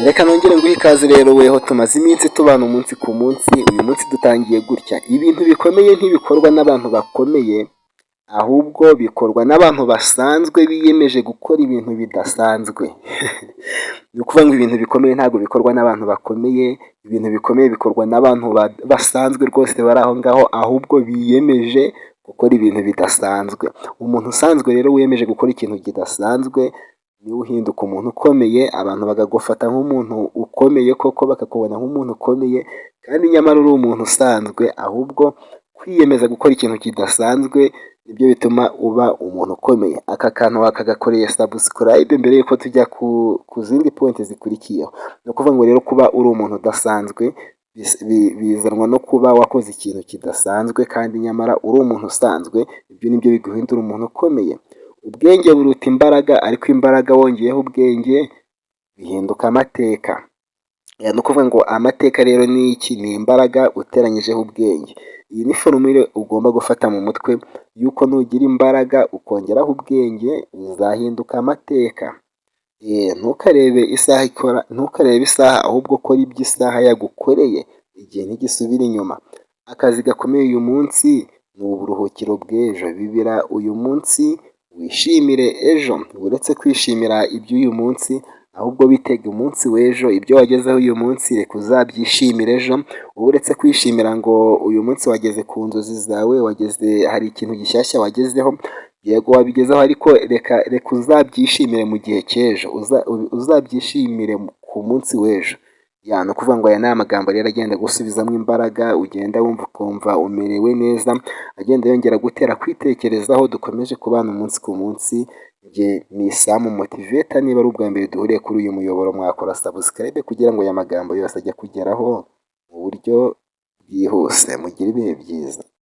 Reka nongere nguhe ikaze rero weho tumaze iminsi tubana umunsi ku munsi, uyu munsi dutangiye gutya. Ibintu bikomeye ntibikorwa n'abantu bakomeye, ahubwo bikorwa n'abantu basanzwe biyemeje gukora ibintu bidasanzwe. Ni ukuvuga ngo ibintu bikomeye ntabwo bikorwa n'abantu bakomeye, ibintu bikomeye bikorwa n'abantu basanzwe rwose bari aho ngaho, ahubwo biyemeje gukora ibintu bidasanzwe. Umuntu usanzwe rero wiyemeje gukora ikintu kidasanzwe niwe uhinduka umuntu ukomeye, abantu bakagufata nk'umuntu ukomeye koko, bakakubona nk'umuntu ukomeye kandi nyamara uri umuntu usanzwe, ahubwo kwiyemeza gukora ikintu kidasanzwe nibyo bituma uba umuntu ukomeye. Aka kantu wakagakoreye subscribe mbere yuko tujya ku zindi pointi zikurikiyeho. Ni ukuvuga ngo rero kuba uri umuntu udasanzwe bizanwa no kuba wakoze ikintu kidasanzwe kandi nyamara uri umuntu usanzwe, ibyo nibyo biguhindura umuntu ukomeye. Ubwenge buruta imbaraga, ariko imbaraga wongeyeho ubwenge bihinduka amateka. Ni ukuvuga ngo amateka rero ni iki? Ni imbaraga uteranyijeho ubwenge. Iyi ni forumire ugomba gufata mu mutwe yuko nugira imbaraga ukongeraho ubwenge bizahinduka amateka. Ntukarebe isaha ikora, ntukarebe isaha, ahubwo ukora ibyo isaha yagukoreye, igihe ntigisubira inyuma. Akazi gakomeye uyu munsi ni uburuhukiro bw'ejo. Bibira uyu munsi wishimire ejo. Uretse kwishimira iby'uyu munsi, ahubwo bitega umunsi w'ejo. Ibyo wagezeho uyu munsi reka uzabyishimire ejo. Uretse kwishimira ngo uyu munsi wageze ku nzozi zawe, hari ikintu gishyashya wagezeho, yego wabigezeho, ariko reka uzabyishimire mu gihe cy'ejo, uzabyishimire ku munsi w'ejo. Ni ukuvuga ngo aya ni amagambo rero agenda gusubizamo imbaraga, ugenda wumva ukumva umerewe neza, agenda yongera gutera kwitekerezaho. Dukomeje kubana umunsi ku munsi. Njye ni Sam Motivator. Niba ari ubwa mbere duhuriye kuri uyu muyoboro, mwakora subscribe kugira ngo aya magambo yose ajye kugeraho mu buryo bwihuse. Mugire ibihe byiza.